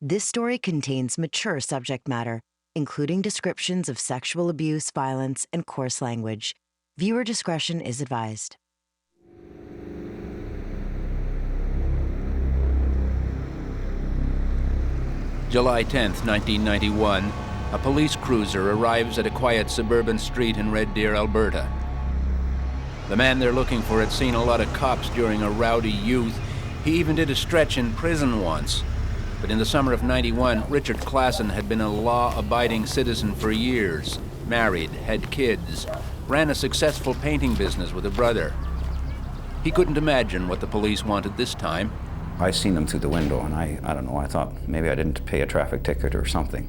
This story contains mature subject matter, including descriptions of sexual abuse, violence, and coarse language. Viewer discretion is advised. July 10th, 1991, a police cruiser arrives at a quiet suburban street in Red Deer, Alberta. The man they're looking for had seen a lot of cops during a rowdy youth. He even did a stretch in prison once. But in the summer of '91, Richard Klassen had been a law-abiding citizen for years, married, had kids, ran a successful painting business with a brother. He couldn't imagine what the police wanted this time. I seen them through the window, and I don't know, I thought maybe I didn't pay a traffic ticket or something.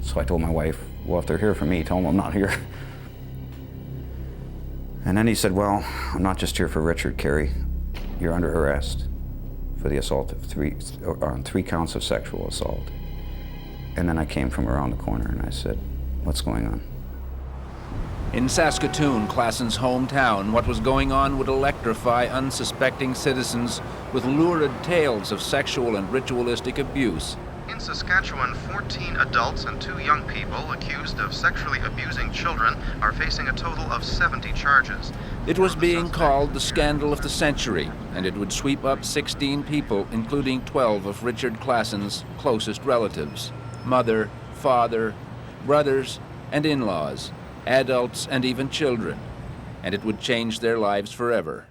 So I told my wife, well, if they're here for me, tell them I'm not here. And then he said, well, I'm not just here for Richard, Carey. You're under arrest for the assault of three counts of sexual assault. And then I came from around the corner and I said, what's going on? In Saskatoon, Klassen's hometown, what was going on would electrify unsuspecting citizens with lurid tales of sexual and ritualistic abuse. In Saskatchewan, 14 adults and 2 young people accused of sexually abusing children are facing a total of 70 charges. It was being called the scandal of the century, and it would sweep up 16 people, including 12 of Richard Klassen's closest relatives: mother, father, brothers, and in-laws, adults, and even children. And it would change their lives forever.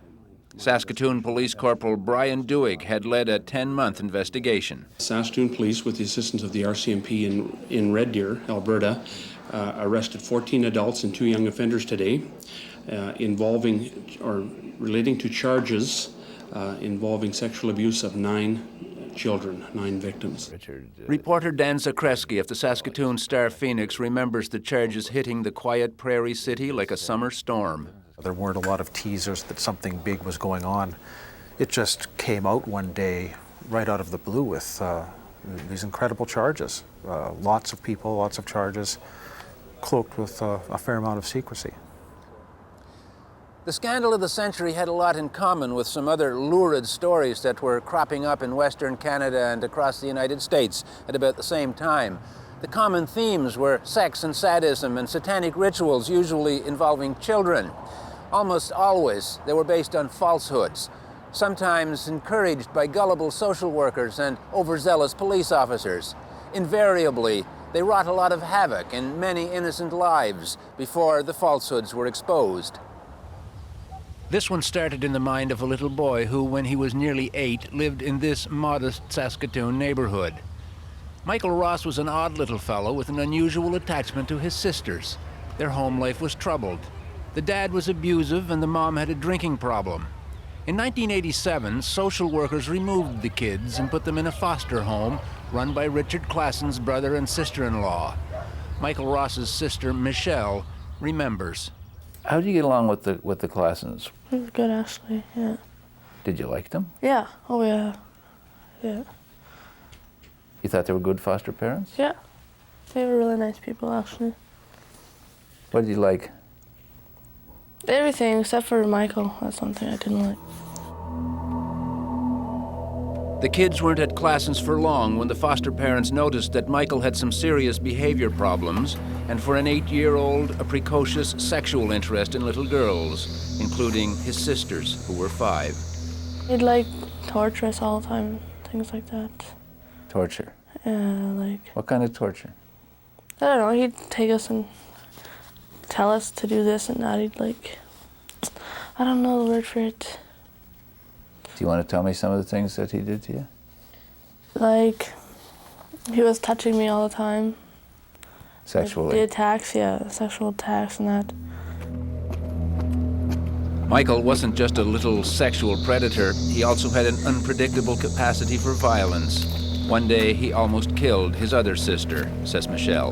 Saskatoon Police Corporal Brian Duig had led a 10-month investigation. Saskatoon Police, with the assistance of the RCMP in Red Deer, Alberta, arrested 14 adults and 2 young offenders today, involving or relating to charges involving sexual abuse of 9 children, 9 victims. Reporter Dan Zakreski of the Saskatoon Star-Phoenix remembers the charges hitting the quiet prairie city like a summer storm. There weren't a lot of teasers that something big was going on. It just came out one day right out of the blue with these incredible charges. Lots of people, lots of charges, cloaked with a fair amount of secrecy. The scandal of the century had a lot in common with some other lurid stories that were cropping up in Western Canada and across the United States at about the same time. The common themes were sex and sadism and satanic rituals, usually involving children. Almost always, they were based on falsehoods, sometimes encouraged by gullible social workers and overzealous police officers. Invariably, they wrought a lot of havoc in many innocent lives before the falsehoods were exposed. This one started in the mind of a little boy who, when he was nearly 8, lived in this modest Saskatoon neighborhood. Michael Ross was an odd little fellow with an unusual attachment to his sisters. Their home life was troubled. The dad was abusive and the mom had a drinking problem. In 1987, social workers removed the kids and put them in a foster home run by Richard Klassen's brother and sister-in-law. Michael Ross's sister, Michelle, remembers. How did you get along with the Klassens? It was good, actually, yeah. Did you like them? Yeah, oh yeah, yeah. You thought they were good foster parents? Yeah, they were really nice people, actually. What did you like? Everything except for Michael. That's one thing I didn't like. The kids weren't at Klassen's for long when the foster parents noticed that Michael had some serious behavior problems, and for an 8-year-old, a precocious sexual interest in little girls, including his sisters, who were 5. He'd like torture us all the time, things like that. Torture? Like... What kind of torture? I don't know, he'd take us and tell us to do this and that. He'd like... I don't know the word for it. Do you want to tell me some of the things that he did to you? Like, he was touching me all the time. Sexually? Like, the attacks, yeah, sexual attacks and that. Michael wasn't just a little sexual predator, he also had an unpredictable capacity for violence. One day, he almost killed his other sister, says Michelle.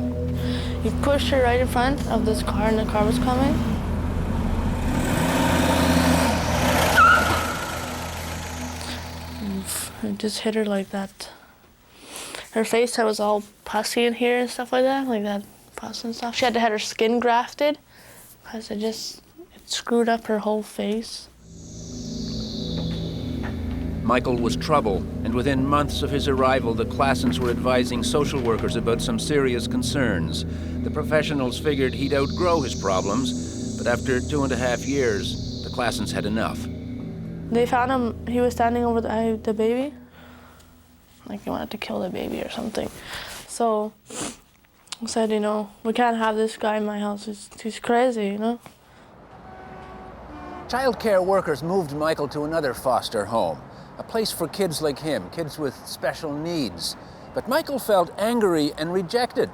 He pushed her right in front of this car, and the car was coming. And just hit her like that. Her face was all pussy in here and stuff like that pus and stuff. She had to have her skin grafted because it screwed up her whole face. Michael was trouble, and And within months of his arrival, the Classens were advising social workers about some serious concerns. The professionals figured he'd outgrow his problems, but after 2.5 years, the Classens had enough. They found him, he was standing over the baby. Like he wanted to kill the baby or something. So I said, you know, we can't have this guy in my house. He's crazy, you know? Child care workers moved Michael to another foster home, a place for kids like him, kids with special needs. But Michael felt angry and rejected.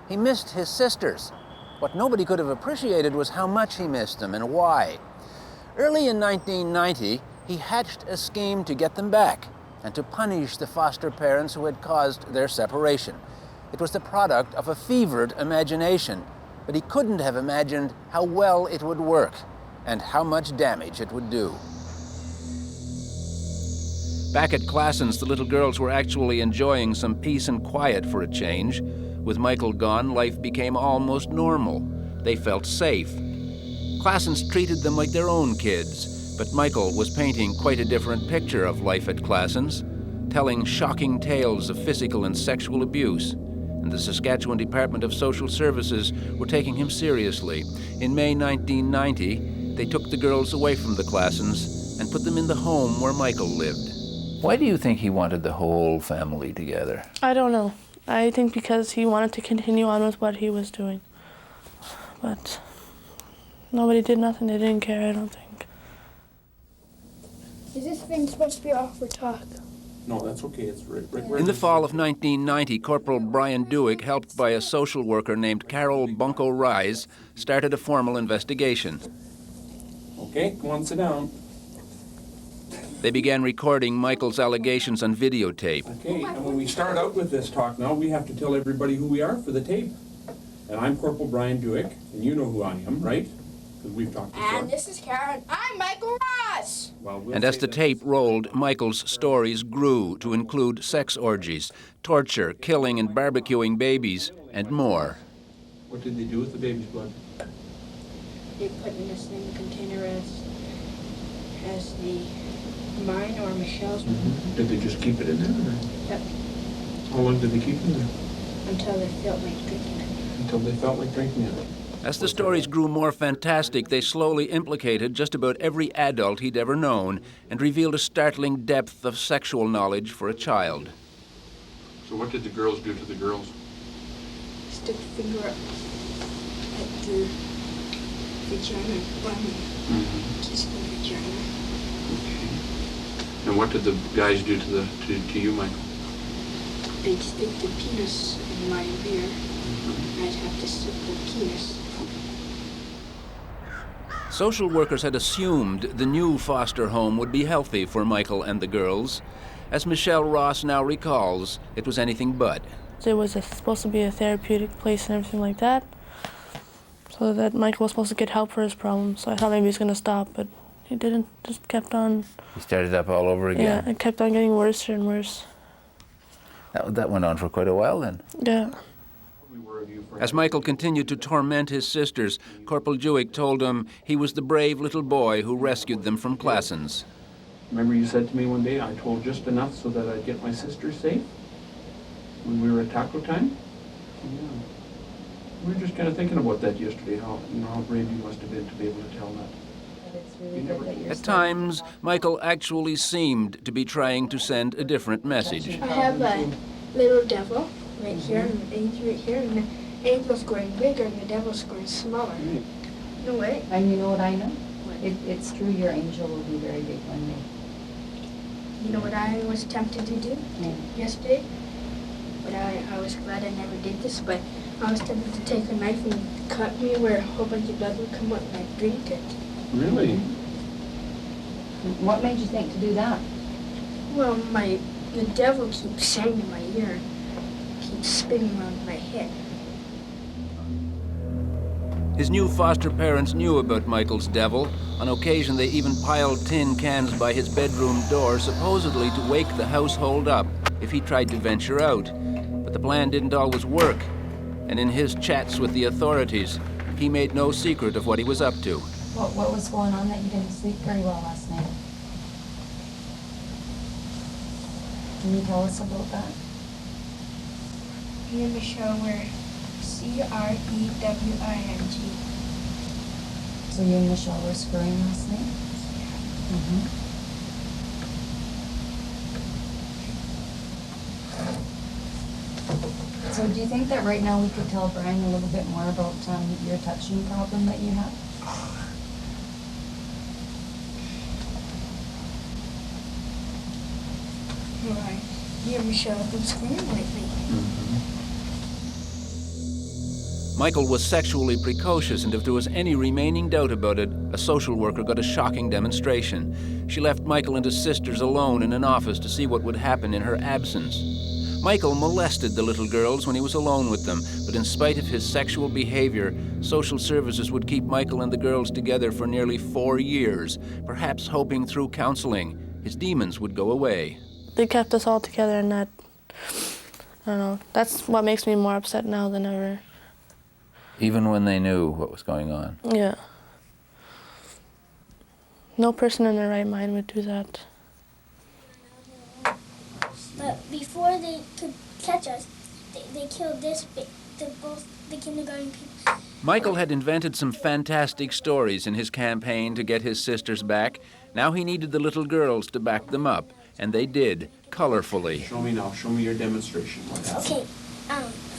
He missed his sisters. What nobody could have appreciated was how much he missed them and why. Early in 1990, he hatched a scheme to get them back and to punish the foster parents who had caused their separation. It was the product of a fevered imagination, but he couldn't have imagined how well it would work and how much damage it would do. Back at Classens, the little girls were actually enjoying some peace and quiet for a change. With Michael gone, life became almost normal. They felt safe. Classens treated them like their own kids, but Michael was painting quite a different picture of life at Classens, telling shocking tales of physical and sexual abuse. And the Saskatchewan Department of Social Services were taking him seriously. In May 1990, they took the girls away from the Classens and put them in the home where Michael lived. Why do you think he wanted the whole family together? I don't know. I think because he wanted to continue on with what he was doing. But nobody did nothing. They didn't care, I don't think. Is this thing supposed to be off for talk? No, that's okay. It's right. In the fall of 1990, Corporal Brian Dewick, helped by a social worker named Carol Bunko Rise, started a formal investigation. Okay, come on, sit down. They began recording Michael's allegations on videotape. Okay, and when we start out with this talk now, we have to tell everybody who we are for the tape. And I'm Corporal Brian Dewick, and you know who I am, right? Because we've talked before. And this is Karen. I'm Michael Ross. Well, we'll And as the that- tape rolled, Michael's stories grew to include sex orgies, torture, killing and barbecuing babies, and more. What did they do with the baby's blood? They put in the same container as the mine or Michelle's. Did they just keep it in there? Or? Yep. How long did they keep it in there? Until they felt like drinking it. Until they felt like drinking it. As the stories grew more fantastic, they slowly implicated just about every adult he'd ever known and revealed a startling depth of sexual knowledge for a child. So what did the girls do to the girls? Stick the finger up at the vagina button. Kiss the vagina. Okay. And what did the guys do to you, Michael? They'd stick the penis in my rear. I'd have to suck the penis. Social workers had assumed the new foster home would be healthy for Michael and the girls. As Michelle Ross now recalls, it was anything but. It was supposed to be a therapeutic place and everything like that, so that Michael was supposed to get help for his problems. So I thought maybe he was going to stop, but he didn't. Just kept on. He started up all over again? Yeah, it kept on getting worse and worse. That went on for quite a while then? Yeah. As Michael continued to torment his sisters, Corporal Dewick told him he was the brave little boy who rescued them from Classens. Remember you said to me one day, I told just enough so that I'd get my sister safe? When we were at taco time? Yeah. We were just kind of thinking about that yesterday, how brave you must have been to be able to tell that. At times, Michael actually seemed to be trying to send a different message. I have a little devil right here and an angel right here, and the angel's growing bigger and the devil's growing smaller. No way. And you know what I know? It's true, your angel will be very big one day. You know what I was tempted to do yesterday? But I was glad I never did this, but I was tempted to take a knife and cut me where a whole bunch of blood would come out and I'd drink it. Really? What made you think to do that? Well, the devil keeps saying in my ear, keeps spinning around my head. His new foster parents knew about Michael's devil. On occasion, they even piled tin cans by his bedroom door, supposedly to wake the household up if he tried to venture out. But the plan didn't always work, and in his chats with the authorities, he made no secret of what he was up to. What was going on that you didn't sleep very well last night? Can you tell us about that? Me and Michelle were Crewing. So you and Michelle were screwing last night? Mm-hmm. So do you think that right now we could tell Brian a little bit more about your touching problem that you have? Right. Me and Michelle have been screwing lately. Michael was sexually precocious, and if there was any remaining doubt about it, a social worker got a shocking demonstration. She left Michael and his sisters alone in an office to see what would happen in her absence. Michael molested the little girls when he was alone with them, but in spite of his sexual behavior, social services would keep Michael and the girls together for nearly 4 years, perhaps hoping through counseling his demons would go away. They kept us all together, and that, I don't know, that's what makes me more upset now than ever. Even when they knew what was going on? Yeah. No person in their right mind would do that. But before they could catch us, they killed both the kindergarten people. Michael had invented some fantastic stories in his campaign to get his sisters back. Now he needed the little girls to back them up, and they did, colorfully. Show me now. Show me your demonstration. What happened? Okay.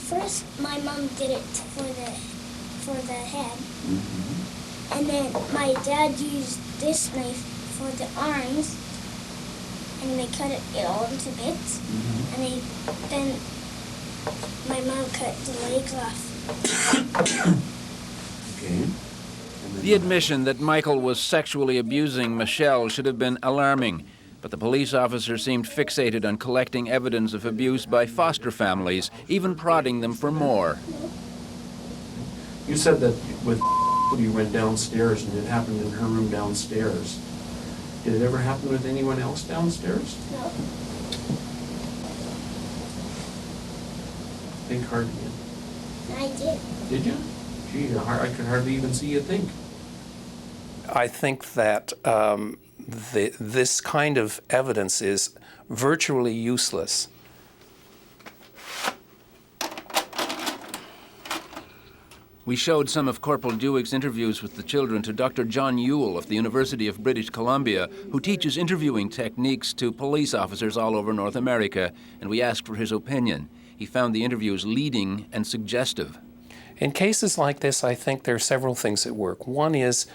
First, my mom did it for the head, and then my dad used this knife for the arms, and they cut it all into bits, and then my mom cut the legs off. Okay. The admission that Michael was sexually abusing Michelle should have been alarming, but the police officer seemed fixated on collecting evidence of abuse by foster families, even prodding them for more. You said that with you went downstairs and it happened in her room downstairs. Did it ever happen with anyone else downstairs? No. Think hard again. I did. Did you? Gee, I could hardly even see you think. I think that this kind of evidence is virtually useless. We showed some of Corporal Dewick's interviews with the children to Dr. John Ewell of the University of British Columbia, who teaches interviewing techniques to police officers all over North America, and we asked for his opinion. He found the interviews leading and suggestive. In cases like this, I think there are several things that work. One is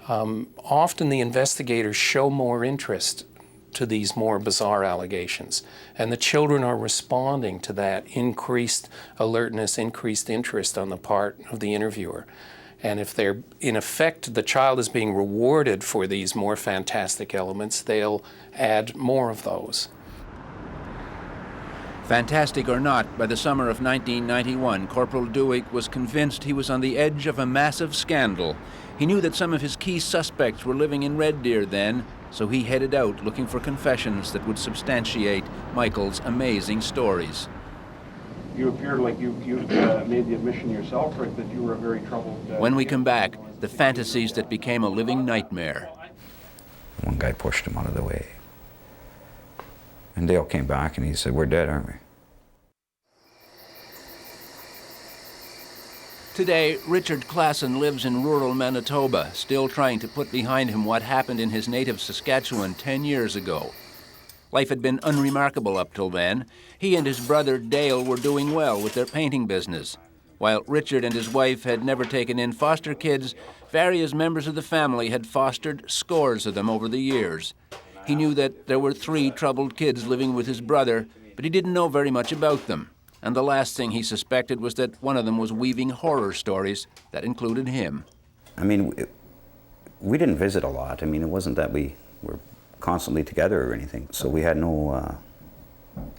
often the investigators show more interest to these more bizarre allegations, and the children are responding to that increased alertness, increased interest on the part of the interviewer. And if they're, in effect, the child is being rewarded for these more fantastic elements, they'll add more of those. Fantastic or not, by the summer of 1991, Corporal Dewick was convinced he was on the edge of a massive scandal. He knew that some of his key suspects were living in Red Deer then, so he headed out looking for confessions that would substantiate Michael's amazing stories. You appeared like you made the admission yourself, Rick, that you were a very troubled... When we come back, the fantasies that became a living nightmare. One guy pushed him out of the way. And Dale came back and he said, "We're dead, aren't we?" Today, Richard Klassen lives in rural Manitoba, still trying to put behind him what happened in his native Saskatchewan 10 years ago. Life had been unremarkable up till then. He and his brother Dale were doing well with their painting business. While Richard and his wife had never taken in foster kids, various members of the family had fostered scores of them over the years. He knew that there were 3 troubled kids living with his brother, but he didn't know very much about them. And the last thing he suspected was that one of them was weaving horror stories that included him. I mean, we didn't visit a lot. I mean, it wasn't that we were constantly together or anything. So we had no...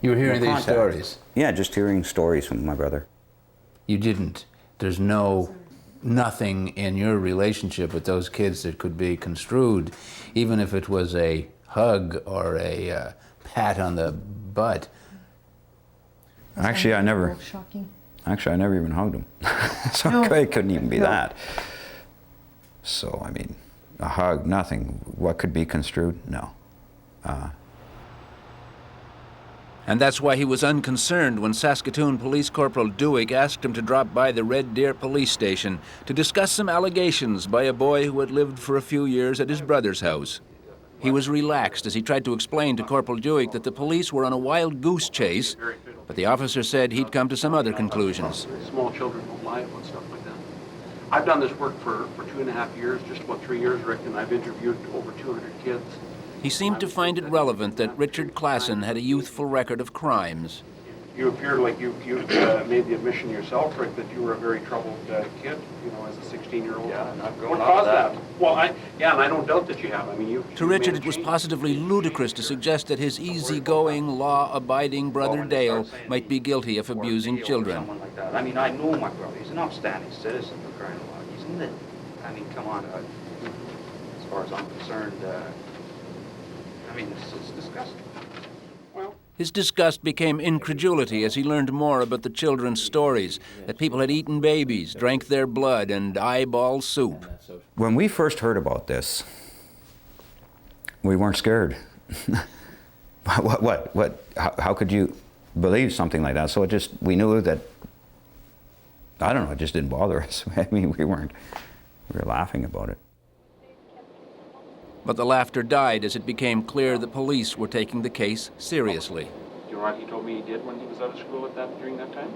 You were hearing these stories? Yeah, just hearing stories from my brother. You didn't? There's nothing in your relationship with those kids that could be construed, even if it was a hug or a pat on the butt. Actually, I never even hugged him. So it couldn't even be that. So, I mean, a hug, nothing. What could be construed? No. And that's why he was unconcerned when Saskatoon Police Corporal Dewick asked him to drop by the Red Deer police station to discuss some allegations by a boy who had lived for a few years at his brother's house. He was relaxed as he tried to explain to Corporal Dewick that the police were on a wild goose chase, but the officer said he'd come to some other conclusions. Small children don't lie about stuff like that. I've done this work for 2.5 years, just about 3 years, Rick, and I've interviewed over 200 kids. He seemed to find it relevant that Richard Klassen had a youthful record of crimes. You appear like you made the admission yourself, Rick, that you were a very troubled kid, you know, as a 16-year-old. Yeah, and I've grown what up caused with that? Well, and I don't doubt that you have. I mean, To Richard, it was positively ludicrous to suggest that his easygoing, law-abiding brother Dale might be guilty of abusing children. Like that. I mean, I know my brother. He's an upstanding citizen, for crying out loud. He's lit. I mean, come on. As far as I'm concerned, I mean, it's disgusting. His disgust became incredulity as he learned more about the children's stories, that people had eaten babies, drank their blood, and eyeball soup. When we first heard about this, we weren't scared. How could you believe something like that? So we knew that, I don't know, it just didn't bother us. I mean, we were laughing about it. But the laughter died as it became clear the police were taking the case seriously. Do you know what he told me he did when he was out of school during that time?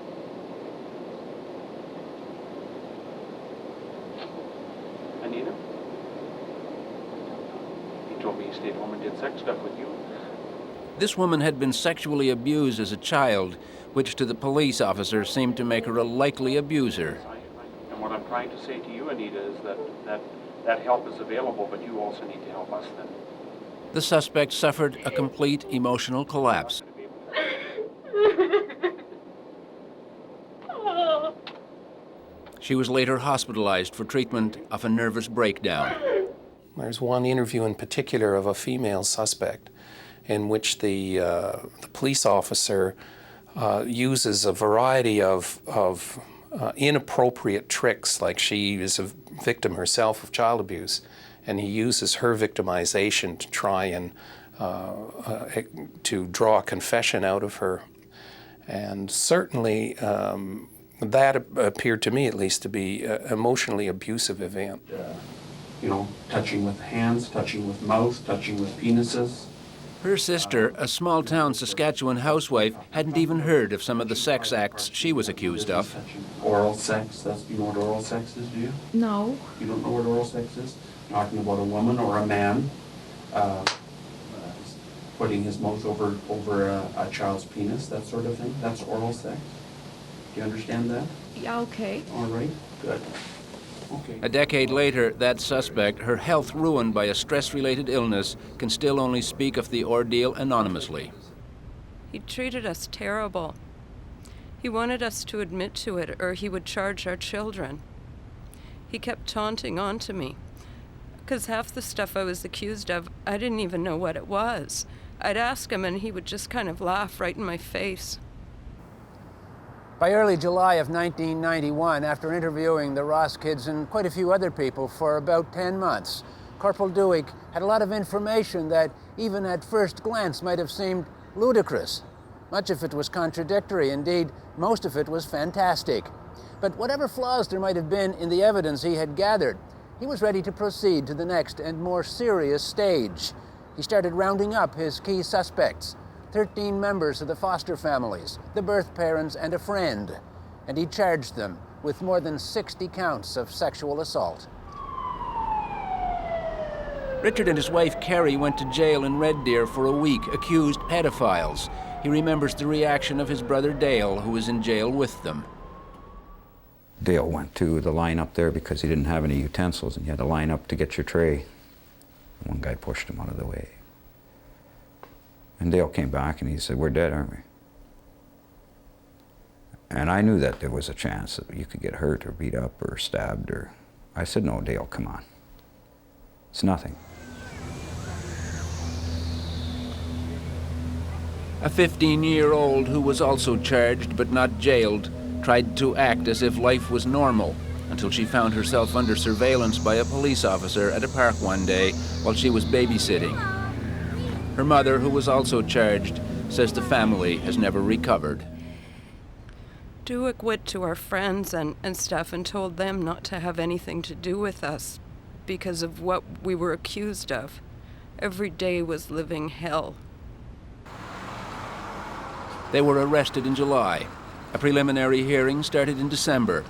Anita? He told me he stayed home and did sex stuff with you. This woman had been sexually abused as a child, which to the police officer seemed to make her a likely abuser. And what I'm trying to say to you, Anita, is that help is available, but you also need to help us then. The suspect suffered a complete emotional collapse. She was later hospitalized for treatment of a nervous breakdown. There's one interview in particular of a female suspect in which the police officer uses a variety of inappropriate tricks, like she is a victim herself of child abuse, and he uses her victimization to try and to draw a confession out of her. And certainly that appeared to me, at least, to be an emotionally abusive event. You know, touching with hands, touching with mouth, touching with penises. Her sister, a small-town Saskatchewan housewife, hadn't even heard of some of the sex acts she was accused of. Oral sex, you know what oral sex is, do you? No. You don't know what oral sex is? Talking about a woman or a man putting his mouth over a child's penis, that sort of thing. That's oral sex. Do you understand that? Yeah, okay. All right, good. Okay. A decade later, that suspect, her health ruined by a stress-related illness, can still only speak of the ordeal anonymously. He treated us terrible. He wanted us to admit to it, or he would charge our children. He kept taunting onto me, because half the stuff I was accused of, I didn't even know what it was. I'd ask him, and he would just kind of laugh right in my face. By early July of 1991, after interviewing the Ross kids and quite a few other people for about 10 months, Corporal Dewick had a lot of information that, even at first glance, might have seemed ludicrous. Much of it was contradictory. Indeed, most of it was fantastic. But whatever flaws there might have been in the evidence he had gathered, he was ready to proceed to the next and more serious stage. He started rounding up his key suspects, 13 members of the foster families, the birth parents, and a friend, and he charged them with more than 60 counts of sexual assault. Richard and his wife Carrie went to jail in Red Deer for a week, accused pedophiles. He remembers the reaction of his brother Dale, who was in jail with them. Dale went to the line up there because he didn't have any utensils, and you had to line up to get your tray. One guy pushed him out of the way. And Dale came back and he said, "We're dead, aren't we?" And I knew that there was a chance that you could get hurt or beat up or stabbed or... I said, "No, Dale, come on. It's nothing." A 15-year-old who was also charged but not jailed tried to act as if life was normal until she found herself under surveillance by a police officer at a park one day while she was babysitting. Her mother, who was also charged, says the family has never recovered. Duick went to our friends and stuff and told them not to have anything to do with us because of what we were accused of. Every day was living hell. They were arrested in July. A preliminary hearing started in December.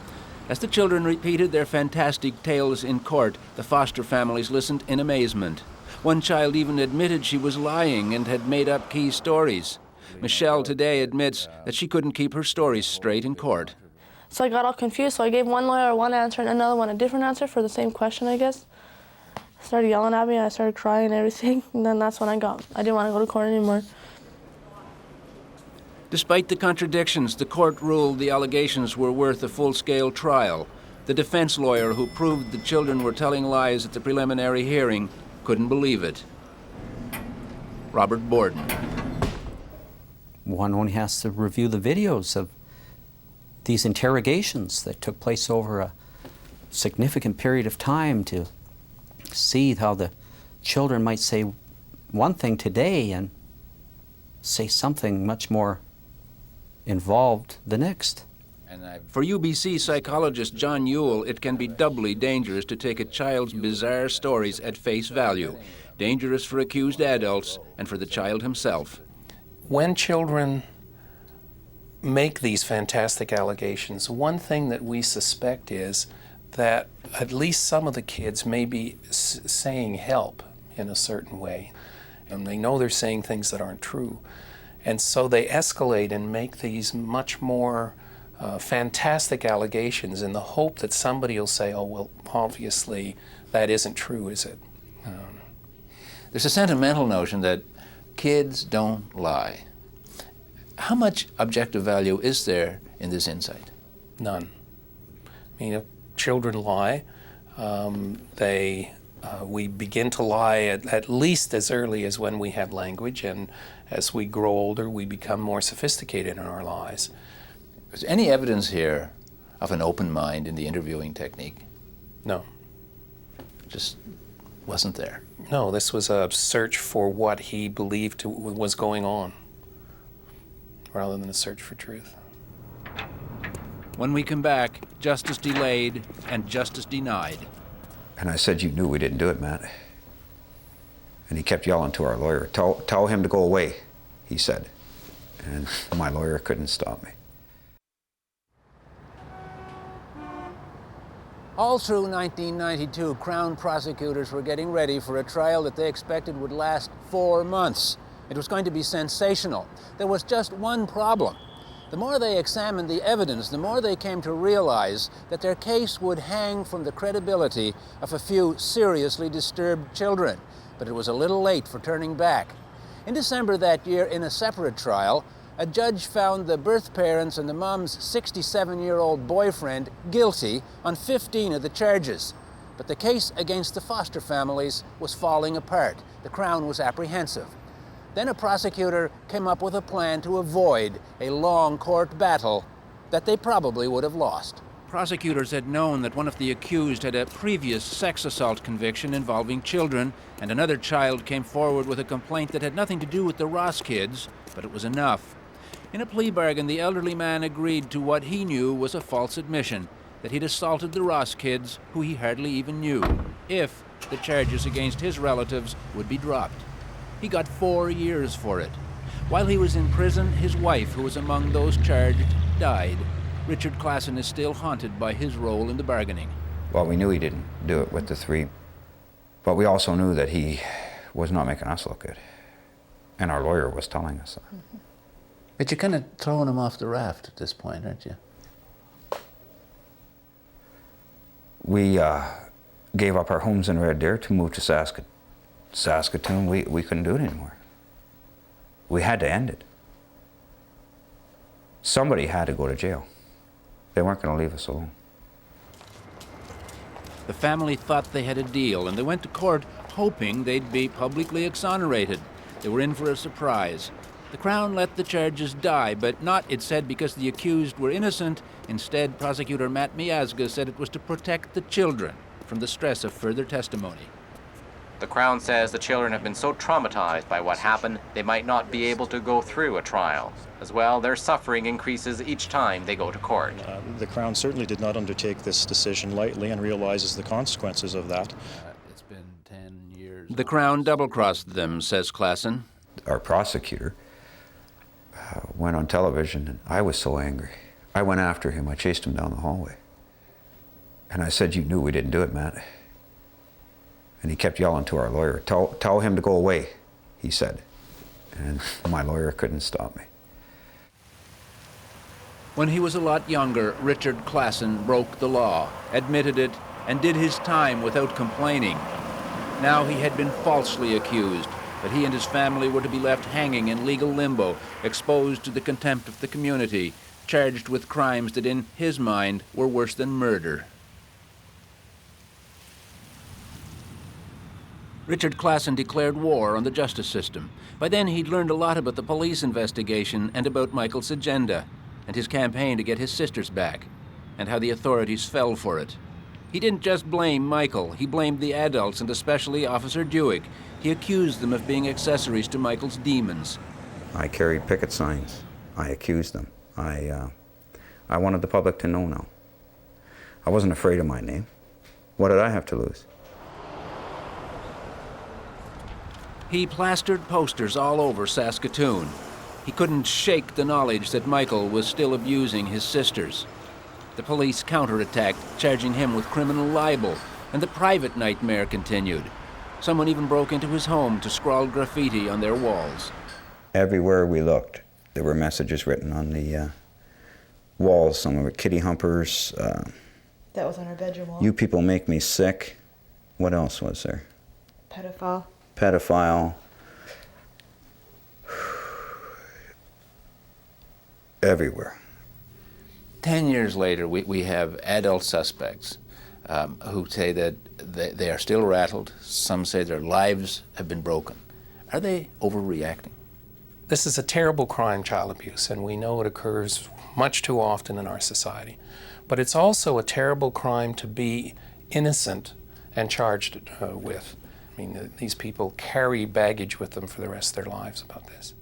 As the children repeated their fantastic tales in court, the foster families listened in amazement. One child even admitted she was lying and had made up key stories. Michelle today admits that she couldn't keep her stories straight in court. So I got all confused, so I gave one lawyer one answer and another one a different answer for the same question, I guess. Started yelling at me, I started crying and everything, and then that's when I didn't want to go to court anymore. Despite the contradictions, the court ruled the allegations were worth a full-scale trial. The defense lawyer who proved the children were telling lies at the preliminary hearing couldn't believe it. Robert Borden. One only has to review the videos of these interrogations that took place over a significant period of time to see how the children might say one thing today and say something much more involved the next. For UBC psychologist John Ewell, it can be doubly dangerous to take a child's bizarre stories at face value. Dangerous for accused adults and for the child himself. When children make these fantastic allegations, one thing that we suspect is that at least some of the kids may be saying help in a certain way, and they know they're saying things that aren't true. And so they escalate and make these much more fantastic allegations in the hope that somebody will say, oh, well, obviously that isn't true, is it? There's a sentimental notion that kids don't lie. How much objective value is there in this insight? None. I mean, if children lie, we begin to lie at least as early as when we have language, and as we grow older, we become more sophisticated in our lies. Is there any evidence here of an open mind in the interviewing technique? No. Just wasn't there? No, this was a search for what he believed was going on, rather than a search for truth. When we come back, justice delayed and justice denied. And I said, you knew we didn't do it, Matt. And he kept yelling to our lawyer, tell him to go away, he said. And my lawyer couldn't stop me. All through 1992, Crown prosecutors were getting ready for a trial that they expected would last 4 months. It was going to be sensational. There was just one problem. The more they examined the evidence, the more they came to realize that their case would hang from the credibility of a few seriously disturbed children. But it was a little late for turning back. In December that year, in a separate trial, a judge found the birth parents and the mom's 67-year-old boyfriend guilty on 15 of the charges. But the case against the foster families was falling apart. The Crown was apprehensive. Then a prosecutor came up with a plan to avoid a long court battle that they probably would have lost. Prosecutors had known that one of the accused had a previous sex assault conviction involving children, and another child came forward with a complaint that had nothing to do with the Ross kids, but it was enough. In a plea bargain, the elderly man agreed to what he knew was a false admission, that he'd assaulted the Ross kids, who he hardly even knew, if the charges against his relatives would be dropped. He got 4 years for it. While he was in prison, his wife, who was among those charged, died. Richard Klassen is still haunted by his role in the bargaining. Well, we knew he didn't do it with the 3, but we also knew that he was not making us look good. And our lawyer was telling us that. Mm-hmm. But you're kind of throwing him off the raft at this point, aren't you? We gave up our homes in Red Deer to move to Saskatoon. We couldn't do it anymore. We had to end it. Somebody had to go to jail. They weren't going to leave us alone. The family thought they had a deal, and they went to court hoping they'd be publicly exonerated. They were in for a surprise. The Crown let the charges die, but not, it said, because the accused were innocent. Instead, prosecutor Matt Miazga said it was to protect the children from the stress of further testimony. The Crown says the children have been so traumatized by what happened, they might not be able to go through a trial. As well, their suffering increases each time they go to court. The Crown certainly did not undertake this decision lightly and realizes the consequences of that. It's been 10 years. The Crown double-crossed them, says Klassen. Our prosecutor went on television, and I was so angry. I went after him. I chased him down the hallway. And I said, "You knew we didn't do it, Matt." And he kept yelling to our lawyer, tell him to go away, he said. And my lawyer couldn't stop me. When he was a lot younger, Richard Klassen broke the law, admitted it, and did his time without complaining. Now he had been falsely accused, but he and his family were to be left hanging in legal limbo, exposed to the contempt of the community, charged with crimes that in his mind were worse than murder. Richard Klassen declared war on the justice system. By then he'd learned a lot about the police investigation and about Michael's agenda, and his campaign to get his sisters back, and how the authorities fell for it. He didn't just blame Michael, he blamed the adults and especially Officer Dewick. He accused them of being accessories to Michael's demons. I carried picket signs. I accused them. I wanted the public to know now. I wasn't afraid of my name. What did I have to lose? He plastered posters all over Saskatoon. He couldn't shake the knowledge that Michael was still abusing his sisters. The police counterattacked, charging him with criminal libel, and the private nightmare continued. Someone even broke into his home to scrawl graffiti on their walls. Everywhere we looked, there were messages written on the walls. Some of it kitty humpers. That was on our bedroom wall. You people make me sick. What else was there? Pedophile. Pedophile. Everywhere. 10 years later, we have adult suspects who say that they are still rattled. Some say their lives have been broken. Are they overreacting? This is a terrible crime, child abuse, and we know it occurs much too often in our society. But it's also a terrible crime to be innocent and charged with. I mean, these people carry baggage with them for the rest of their lives about this.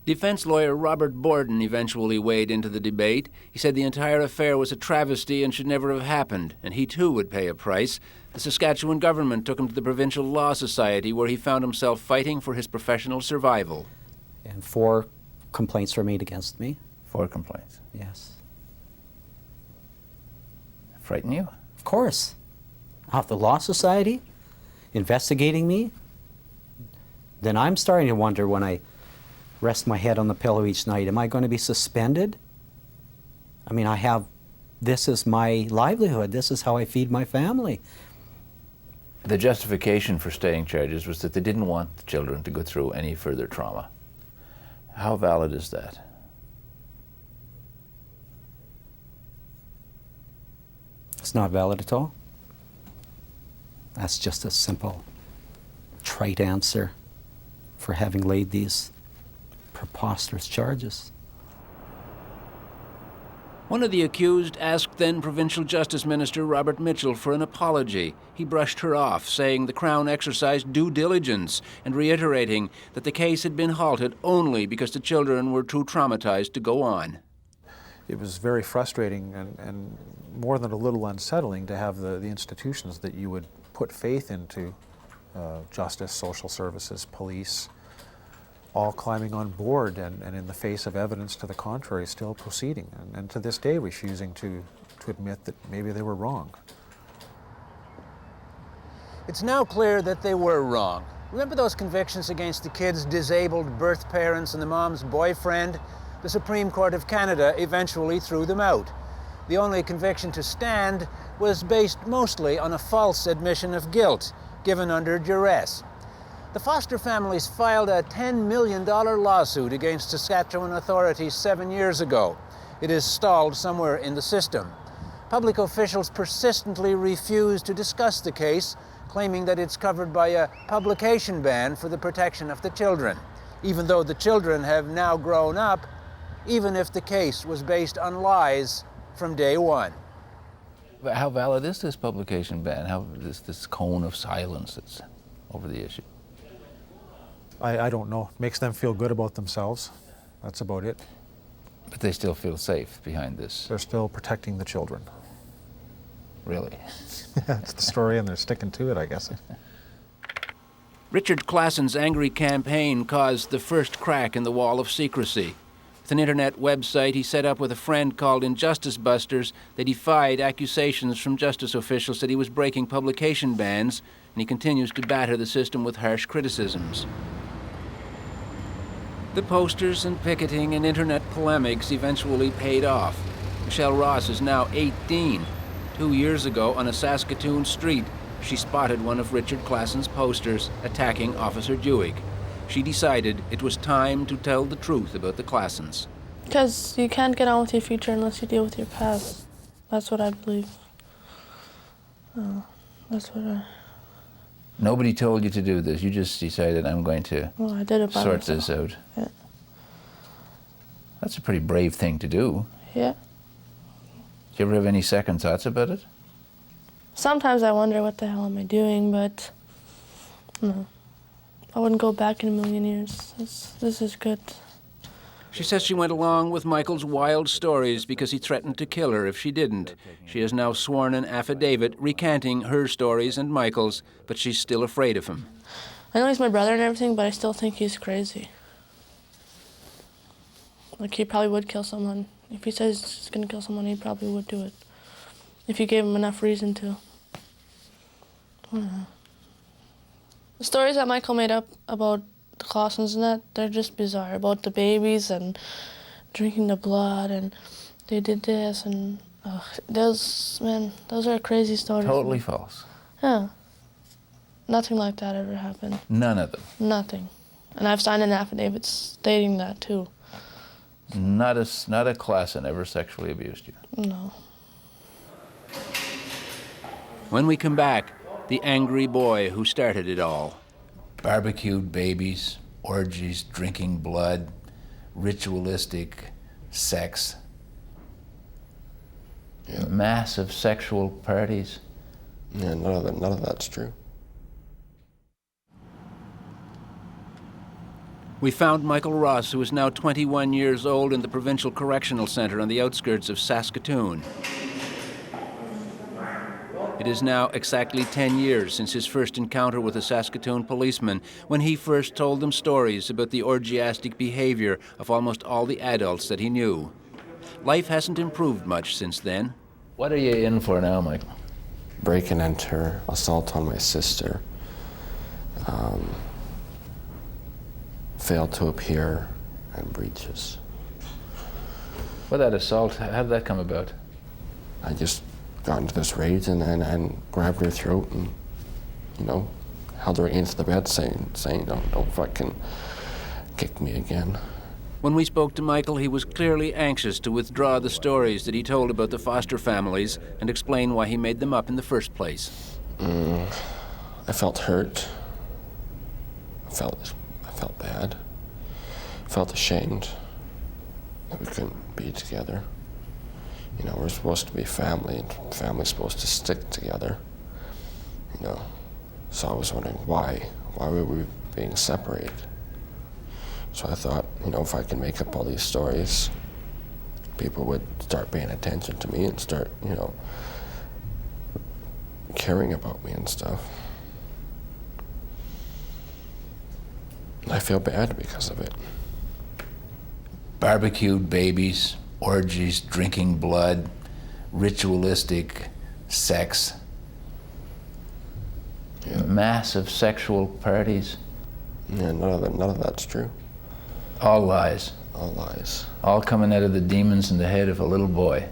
Defense lawyer Robert Borden eventually weighed into the debate. He said the entire affair was a travesty and should never have happened, and he too would pay a price. The Saskatchewan government took him to the Provincial Law Society, where he found himself fighting for his professional survival. And 4 complaints were made against me. 4 complaints? Yes. Frighten you? Of course. Off the Law Society, investigating me. Then I'm starting to wonder when I rest my head on the pillow each night, am I going to be suspended? I mean, this is my livelihood. This is how I feed my family. The justification for staying charges was that they didn't want the children to go through any further trauma. How valid is that? It's not valid at all. That's just a simple, trite answer for having laid these preposterous charges. One of the accused asked then Provincial Justice Minister Robert Mitchell for an apology. He brushed her off, saying the Crown exercised due diligence and reiterating that the case had been halted only because the children were too traumatized to go on. It was very frustrating and more than a little unsettling to have the institutions that you would put faith into, justice, social services, police, all climbing on board and in the face of evidence to the contrary still proceeding and to this day refusing to admit that maybe they were wrong. It's now clear that they were wrong. Remember those convictions against the kid's disabled birth parents and the mom's boyfriend? The Supreme Court of Canada eventually threw them out. The only conviction to stand was based mostly on a false admission of guilt, given under duress. The Foster families filed a $10 million lawsuit against Saskatchewan authorities 7 years ago. It is stalled somewhere in the system. Public officials persistently refuse to discuss the case, claiming that it's covered by a publication ban for the protection of the children, even though the children have now grown up, even if the case was based on lies from day one. How valid is this publication ban? How is this cone of silence? over the issue? I don't know. Makes them feel good about themselves. That's about it. But they still feel safe behind this. They're still protecting the children. Really? That's the story, and they're sticking to it, I guess. Richard Klassen's angry campaign caused the first crack in the wall of secrecy. With an internet website he set up with a friend called Injustice Busters, they defied accusations from justice officials that he was breaking publication bans, and he continues to batter the system with harsh criticisms. The posters and picketing and internet polemics eventually paid off. Michelle Ross is now 18. 2 years ago, on a Saskatoon street, she spotted one of Richard Klassen's posters attacking Officer Dewig. She decided it was time to tell the truth about the Klassens. Because you can't get on with your future unless you deal with your past. That's what I believe. That's what I... Nobody told you to do this. You just decided, I'm going to I did it by sort myself. this out. Yeah. That's a pretty brave thing to do. Yeah. Do you ever have any second thoughts about it? Sometimes I wonder what the hell am I doing, but no. I wouldn't go back in a million years. This is good. She says she went along with Michael's wild stories because he threatened to kill her if she didn't. She has now sworn an affidavit recanting her stories and Michael's, but she's still afraid of him. I know he's my brother and everything, but I still think he's crazy. Like, he probably would kill someone. If he says he's gonna kill someone, he probably would do it. If you gave him enough reason to. I don't know. The stories that Michael made up about the Klassens and that, they're just bizarre. About the babies and drinking the blood and they did this and those are crazy stories. Totally false. Yeah. Nothing like that ever happened. None of them. Nothing. And I've signed an affidavit stating that too. Not a Klassen ever sexually abused you? No. When we come back, the angry boy who started it all. Barbecued babies, orgies, drinking blood, ritualistic sex, massive sexual parties. Yeah, none of that's true. We found Michael Ross, who is now 21 years old, in the Provincial Correctional Centre on the outskirts of Saskatoon. It is now exactly 10 years since his first encounter with a Saskatoon policeman, when he first told them stories about the orgiastic behavior of almost all the adults that he knew. Life hasn't improved much since then. What are you in for now, Michael? Break and enter, assault on my sister, fail to appear, and breaches. Well, that assault, how did that come about? I just got into this rage and grabbed her throat and, held her against the bed saying, don't fucking kick me again. When we spoke to Michael, he was clearly anxious to withdraw the stories that he told about the foster families and explain why he made them up in the first place. I felt hurt. I felt bad. I felt ashamed that we couldn't be together. We're supposed to be family, and family's supposed to stick together. So I was wondering why were we being separated? So I thought, if I can make up all these stories, people would start paying attention to me and start, caring about me and stuff. And I feel bad because of it. Barbecued babies, orgies, drinking blood, ritualistic sex, massive sexual parties. Yeah, none of that's true. All lies. All lies. All coming out of the demons in the head of a little boy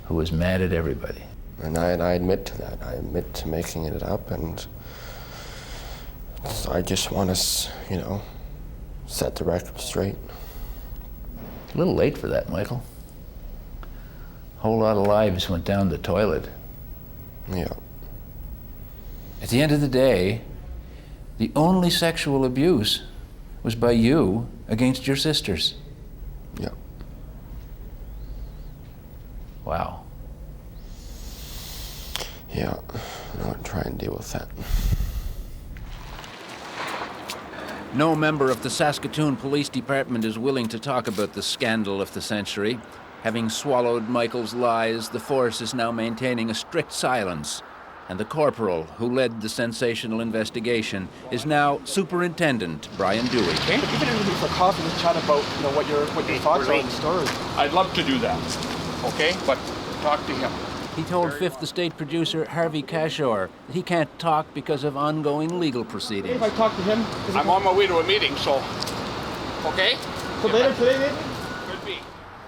who was mad at everybody. And I admit to that. I admit to making it up, and I just want to, set the record straight. A little late for that, Michael. A whole lot of lives went down the toilet. Yeah. At the end of the day, the only sexual abuse was by you against your sisters. Yeah. Wow. Yeah, I'll try and deal with that. No member of the Saskatoon Police Department is willing to talk about the scandal of the century. Having swallowed Michael's lies, the force is now maintaining a strict silence. And the corporal who led the sensational investigation is now Superintendent Brian Dewey. Okay, but even if for coffee, let's chat about what your thoughts are on the story. I'd love to do that. Okay, but talk to him. He told Fifth Estate producer Harvey Cashore that he can't talk because of ongoing legal proceedings. If I talk to him, I'm on my way to a meeting, so okay. So later today, maybe. Could be.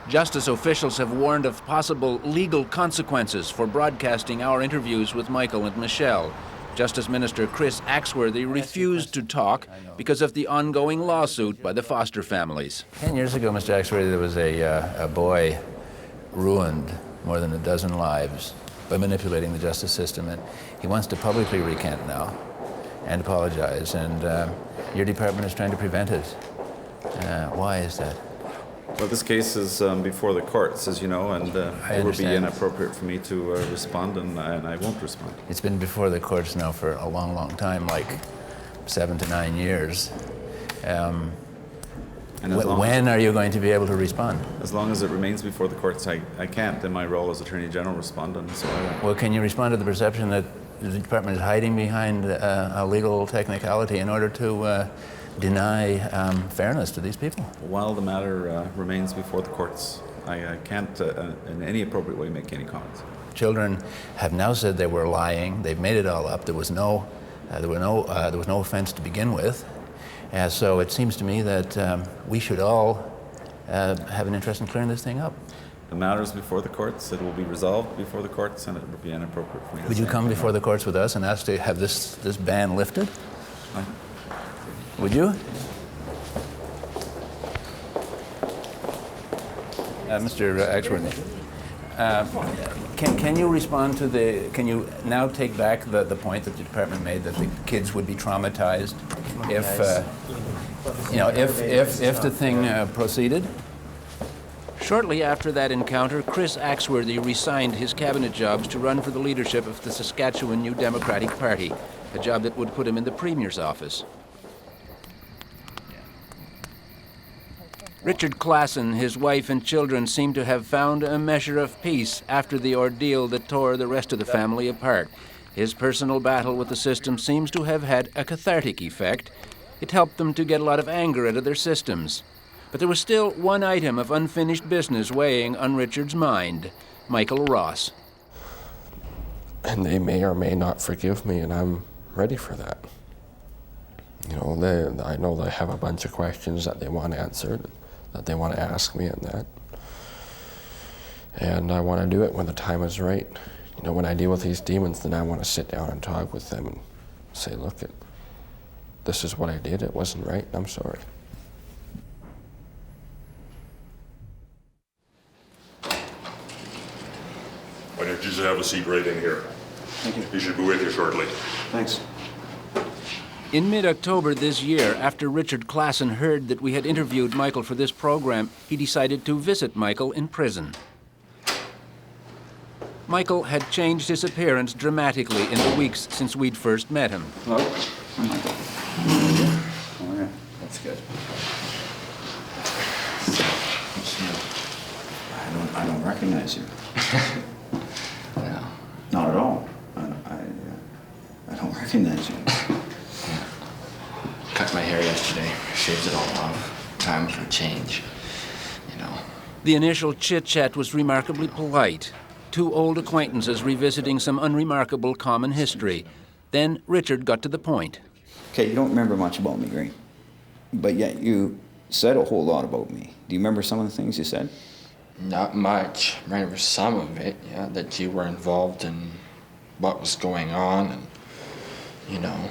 Justice officials have warned of possible legal consequences for broadcasting our interviews with Michael and Michelle. Justice Minister Chris Axworthy refused to talk because of the ongoing lawsuit by the foster families. 10 years ago, Mr. Axworthy, there was a boy ruined more than a dozen lives by manipulating the justice system, and he wants to publicly recant now and apologize, and your department is trying to prevent it. Why is that? Well, this case is before the courts, as you know, and it would be inappropriate for me to respond, and I won't respond. It's been before the courts now for a long, long time, like 7 to 9 years. When are you going to be able to respond? As long as it remains before the courts, I can't, in my role as Attorney General, respond, and so I won't. Well, can you respond to the perception that the department is hiding behind a legal technicality in order to deny fairness to these people? While the matter remains before the courts, I can't in any appropriate way make any comments. Children have now said they were lying. They've made it all up. There was no offense to begin with. So it seems to me that we should all have an interest in clearing this thing up. The matter is before the courts. It will be resolved before the courts, and it would be inappropriate for me to Would you come before the courts with us and ask to have this ban lifted? Would you? Mr. Axworthy, can you respond to can you now take back the point that the department made that the kids would be traumatized if the thing proceeded? Shortly after that encounter, Chris Axworthy resigned his cabinet jobs to run for the leadership of the Saskatchewan New Democratic Party, a job that would put him in the Premier's office. Richard Klassen, his wife and children seem to have found a measure of peace after the ordeal that tore the rest of the family apart. His personal battle with the system seems to have had a cathartic effect. It helped them to get a lot of anger out of their systems. But there was still one item of unfinished business weighing on Richard's mind: Michael Ross. And they may or may not forgive me, and I'm ready for that. You know, I know they have a bunch of questions that they want answered, that they want to ask me, and that. And I want to do it when the time is right. You know, when I deal with these demons, then I want to sit down and talk with them and say, look, this is what I did. It wasn't right. I'm sorry. Why don't you just have a seat right in here? Thank you. He should be with you shortly. Thanks. In mid-October this year, after Richard Klassen heard that we had interviewed Michael for this program, he decided to visit Michael in prison. Michael had changed his appearance dramatically in the weeks since we'd first met him. Hello. Michael. All right. That's good. I don't recognize you. No. Not at all. I don't recognize you. Cut my hair yesterday, shaved it all off. Time for a change, you know. The initial chit-chat was remarkably polite. Two old acquaintances revisiting some unremarkable common history. Then Richard got to the point. Okay, you don't remember much about me, right? But yet you said a whole lot about me. Do you remember some of the things you said? Not much. I remember some of it, yeah, that you were involved in what was going on, and, you know,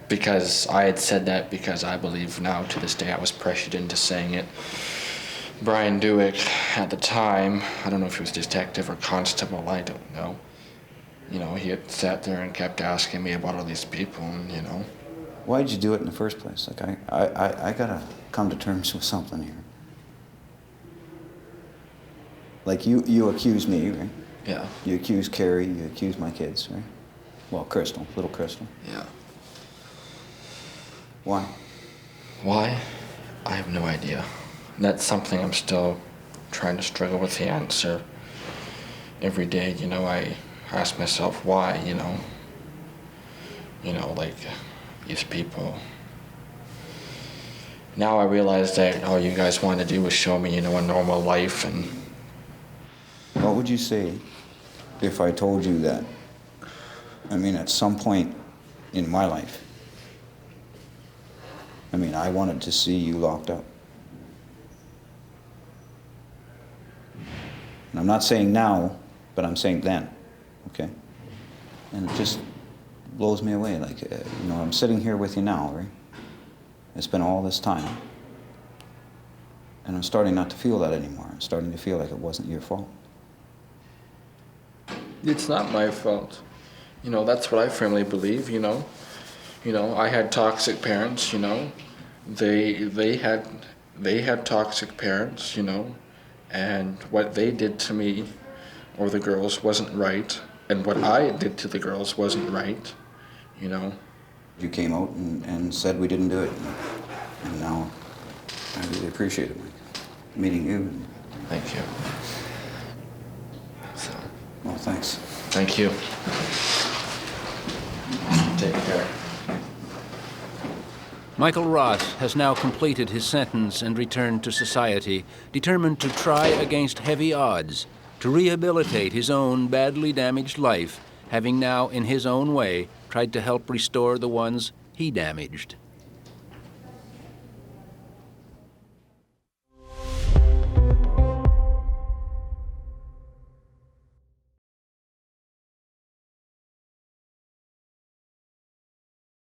because I had said that because I believe now to this day I was pressured into saying it. Brian Dewick, at the time, I don't know if he was detective or constable, I don't know. You know, he had sat there and kept asking me about all these people, and, you know. Why did you do it in the first place? Like, I gotta come to terms with something here. Like, you accuse me, right? Yeah. You accuse Carrie, you accuse my kids, right? Well, Crystal, little Crystal. Yeah. Why? Why? I have no idea. That's something I'm still trying to struggle with the answer. Every day, you know, I ask myself why, you know. You know, like these people. Now I realize that all you guys want to do is show me, you know, a normal life. And what would you say if I told you that, I mean, at some point in my life, I mean, I wanted to see you locked up. And I'm not saying now, but I'm saying then, okay? And it just blows me away. Like, you know, I'm sitting here with you now, right? It's been all this time. And I'm starting not to feel that anymore. I'm starting to feel like it wasn't your fault. it's not my fault. You know, that's what I firmly believe, you know. You know, I had toxic parents, you know. They had toxic parents, you know, and what they did to me or the girls wasn't right, and what I did to the girls wasn't right, you know. You came out and said we didn't do it, and now I really appreciate it, meeting you. Thank you. So, well, thanks. Thank you. Take care. Michael Ross has now completed his sentence and returned to society, determined to try against heavy odds, to rehabilitate his own badly damaged life, having now, in his own way, tried to help restore the ones he damaged.